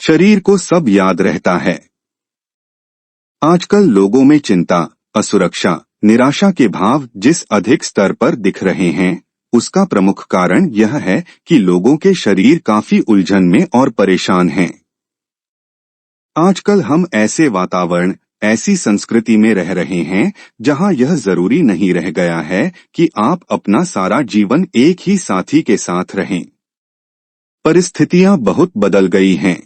शरीर को सब याद रहता है। आजकल लोगों में चिंता, असुरक्षा, निराशा के भाव जिस अधिक स्तर पर दिख रहे हैं, उसका प्रमुख कारण यह है कि लोगों के शरीर काफी उलझन में और परेशान हैं। आजकल हम ऐसे वातावरण, ऐसी संस्कृति में रह रहे हैं जहां यह जरूरी नहीं रह गया है कि आप अपना सारा जीवन एक ही साथी के साथ रहें। परिस्थितियां बहुत बदल गई हैं।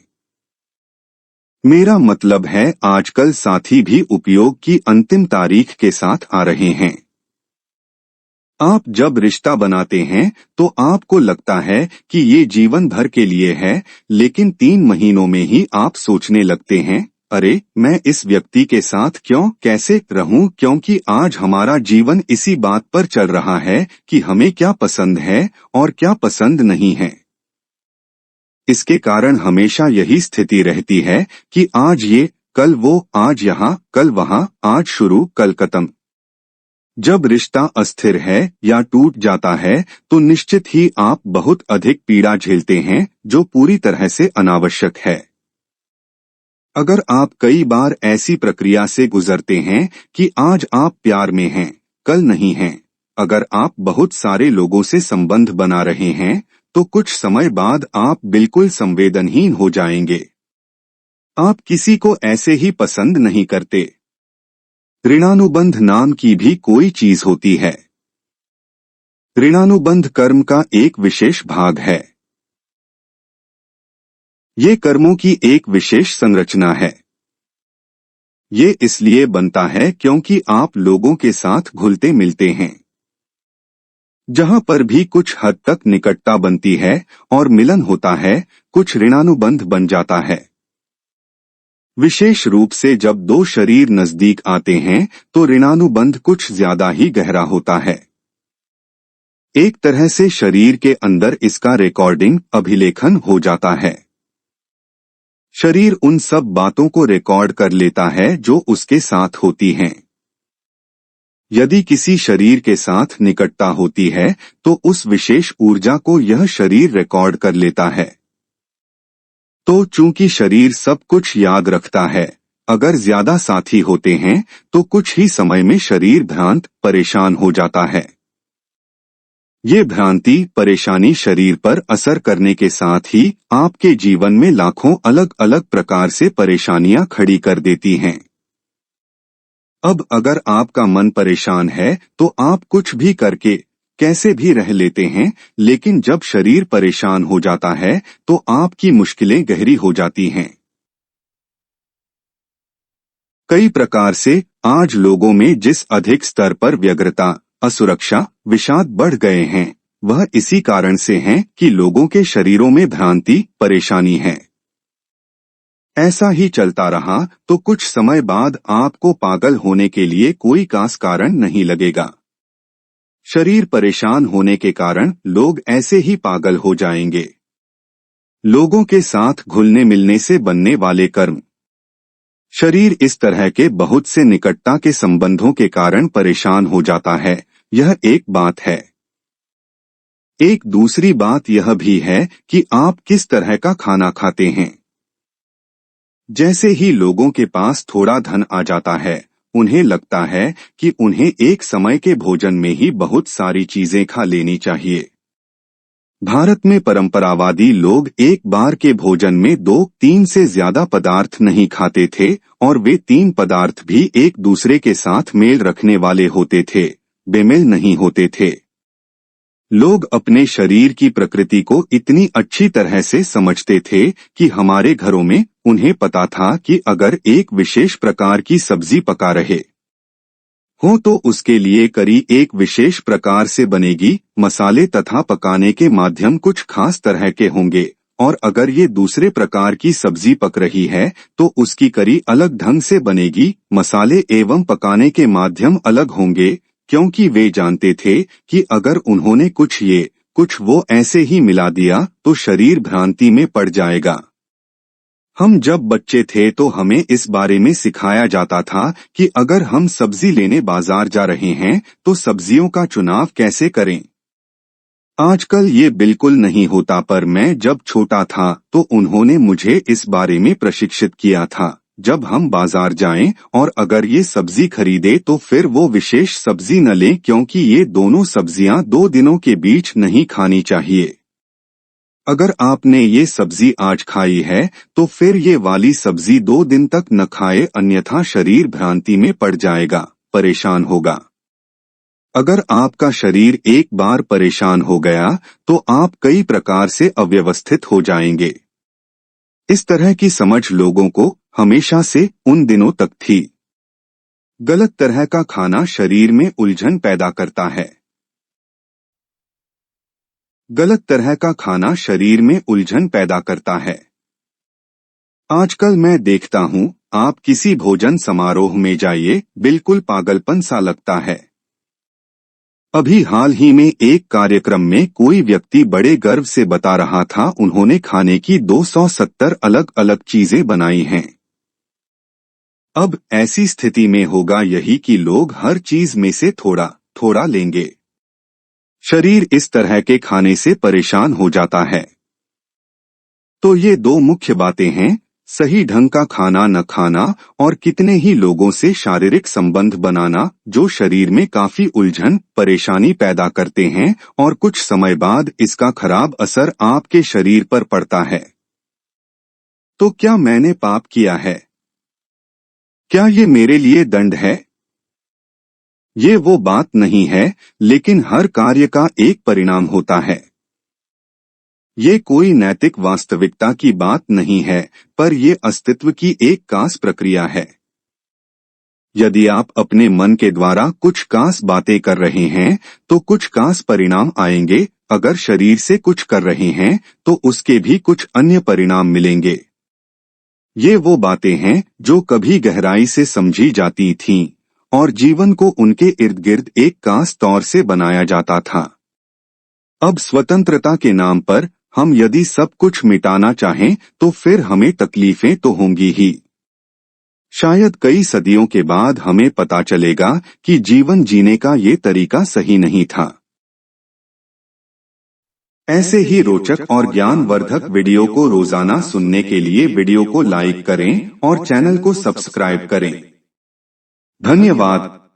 मेरा मतलब है आजकल साथी भी उपयोग की अंतिम तारीख के साथ आ रहे हैं। आप जब रिश्ता बनाते हैं तो आपको लगता है कि ये जीवन भर के लिए है, लेकिन 3 महीनों में ही आप सोचने लगते हैं, अरे मैं इस व्यक्ति के साथ क्यों कैसे रहूं, क्योंकि आज हमारा जीवन इसी बात पर चल रहा है कि हमें क्या पसंद है और क्या पसंद नहीं है। इसके कारण हमेशा यही स्थिति रहती है कि आज ये, कल वो, आज यहाँ, कल वहाँ, आज शुरू, कल खत्म। जब रिश्ता अस्थिर है या टूट जाता है तो निश्चित ही आप बहुत अधिक पीड़ा झेलते हैं, जो पूरी तरह से अनावश्यक है। अगर आप कई बार ऐसी प्रक्रिया से गुजरते हैं कि आज आप प्यार में हैं, कल नहीं हैं, अगर आप बहुत सारे लोगों से संबंध बना रहे हैं तो कुछ समय बाद आप बिल्कुल संवेदनहीन हो जाएंगे। आप किसी को ऐसे ही पसंद नहीं करते। ऋणानुबंध नाम की भी कोई चीज होती है। ऋणानुबंध कर्म का एक विशेष भाग है। ये कर्मों की एक विशेष संरचना है। ये इसलिए बनता है क्योंकि आप लोगों के साथ घुलते मिलते हैं। जहां पर भी कुछ हद तक निकटता बनती है और मिलन होता है, कुछ ऋणानुबंध बन जाता है। विशेष रूप से जब 2 शरीर नजदीक आते हैं तो ऋणानुबंध कुछ ज्यादा ही गहरा होता है। एक तरह से शरीर के अंदर इसका रिकॉर्डिंग, अभिलेखन हो जाता है। शरीर उन सब बातों को रिकॉर्ड कर लेता है जो उसके साथ होती हैं। यदि किसी शरीर के साथ निकटता होती है तो उस विशेष ऊर्जा को यह शरीर रिकॉर्ड कर लेता है। तो चूंकि शरीर सब कुछ याद रखता है, अगर ज्यादा साथी होते हैं तो कुछ ही समय में शरीर भ्रांत, परेशान हो जाता है। ये भ्रांति, परेशानी शरीर पर असर करने के साथ ही आपके जीवन में लाखों अलग अलग प्रकार से परेशानियां खड़ी कर देती हैं। अब अगर आपका मन परेशान है तो आप कुछ भी करके, कैसे भी रह लेते हैं, लेकिन जब शरीर परेशान हो जाता है तो आपकी मुश्किलें गहरी हो जाती हैं। कई प्रकार से आज लोगों में जिस अधिक स्तर पर व्यग्रता, असुरक्षा, विषाद बढ़ गए हैं, वह इसी कारण से हैं कि लोगों के शरीरों में भ्रांति, परेशानी है। ऐसा ही चलता रहा तो कुछ समय बाद आपको पागल होने के लिए कोई खास कारण नहीं लगेगा। शरीर परेशान होने के कारण लोग ऐसे ही पागल हो जाएंगे। लोगों के साथ घुलने मिलने से बनने वाले कर्म। शरीर इस तरह के बहुत से निकटता के संबंधों के कारण परेशान हो जाता है, यह एक बात है। एक दूसरी बात यह भी है कि आप किस तरह का खाना खाते हैं। जैसे ही लोगों के पास थोड़ा धन आ जाता है, उन्हें लगता है कि उन्हें एक समय के भोजन में ही बहुत सारी चीजें खा लेनी चाहिए। भारत में परंपरावादी लोग एक बार के भोजन में 2-3 से ज्यादा पदार्थ नहीं खाते थे और वे 3 पदार्थ भी एक दूसरे के साथ मेल रखने वाले होते थे, बेमेल नहीं होते थे। लोग अपने शरीर की प्रकृति को इतनी अच्छी तरह से समझते थे कि हमारे घरों में उन्हें पता था कि अगर एक विशेष प्रकार की सब्जी पका रहे हो तो उसके लिए करी एक विशेष प्रकार से बनेगी, मसाले तथा पकाने के माध्यम कुछ खास तरह के होंगे, और अगर ये दूसरे प्रकार की सब्जी पक रही है तो उसकी करी अलग ढंग से बनेगी, मसाले एवं पकाने के माध्यम अलग होंगे, क्योंकि वे जानते थे कि अगर उन्होंने कुछ ये कुछ वो ऐसे ही मिला दिया तो शरीर भ्रांति में पड़ जाएगा। हम जब बच्चे थे तो हमें इस बारे में सिखाया जाता था कि अगर हम सब्जी लेने बाजार जा रहे हैं तो सब्जियों का चुनाव कैसे करें। आजकल ये बिल्कुल नहीं होता, पर मैं जब छोटा था तो उन्होंने मुझे इस बारे में प्रशिक्षित किया था। जब हम बाजार जाएं और अगर ये सब्जी खरीदे तो फिर वो विशेष सब्जी न लें, क्योंकि ये दोनों सब्जियां 2 दिनों के बीच नहीं खानी चाहिए। अगर आपने ये सब्जी आज खाई है तो फिर ये वाली सब्जी 2 दिन तक न खाए, अन्यथा शरीर भ्रांति में पड़ जाएगा, परेशान होगा। अगर आपका शरीर एक बार परेशान हो गया तो आप कई प्रकार से अव्यवस्थित हो जाएंगे। इस तरह की समझ लोगों को हमेशा से उन दिनों तक थी। गलत तरह का खाना शरीर में उलझन पैदा करता है। गलत तरह का खाना शरीर में उलझन पैदा करता है। आजकल मैं देखता हूँ, आप किसी भोजन समारोह में जाइए, बिल्कुल पागलपन सा लगता है। अभी हाल ही में एक कार्यक्रम में कोई व्यक्ति बड़े गर्व से बता रहा था, उन्होंने खाने की 270 अलग अलग चीजें बनाई हैं। अब ऐसी स्थिति में होगा यही कि लोग हर चीज में से थोड़ा थोड़ा लेंगे। शरीर इस तरह के खाने से परेशान हो जाता है। तो ये 2 मुख्य बातें हैं, सही ढंग का खाना न खाना और कितने ही लोगों से शारीरिक संबंध बनाना, जो शरीर में काफी उलझन परेशानी पैदा करते हैं और कुछ समय बाद इसका खराब असर आपके शरीर पर पड़ता है। तो क्या मैंने पाप किया है? क्या ये मेरे लिए दंड है? ये वो बात नहीं है, लेकिन हर कार्य का एक परिणाम होता है। ये कोई नैतिक वास्तविकता की बात नहीं है, पर ये अस्तित्व की एक खास प्रक्रिया है। यदि आप अपने मन के द्वारा कुछ खास बातें कर रहे हैं तो कुछ खास परिणाम आएंगे, अगर शरीर से कुछ कर रहे हैं तो उसके भी कुछ अन्य परिणाम मिलेंगे। ये वो बातें हैं जो कभी गहराई से समझी जाती थीं और जीवन को उनके इर्द गिर्द एक खास तौर से बनाया जाता था। अब स्वतंत्रता के नाम पर हम यदि सब कुछ मिटाना चाहें तो फिर हमें तकलीफें तो होंगी ही। शायद कई सदियों के बाद हमें पता चलेगा कि जीवन जीने का ये तरीका सही नहीं था। ऐसे ही रोचक और ज्ञानवर्धक वीडियो को रोजाना सुनने के लिए वीडियो को लाइक करें और चैनल को सब्सक्राइब करें। धन्यवाद।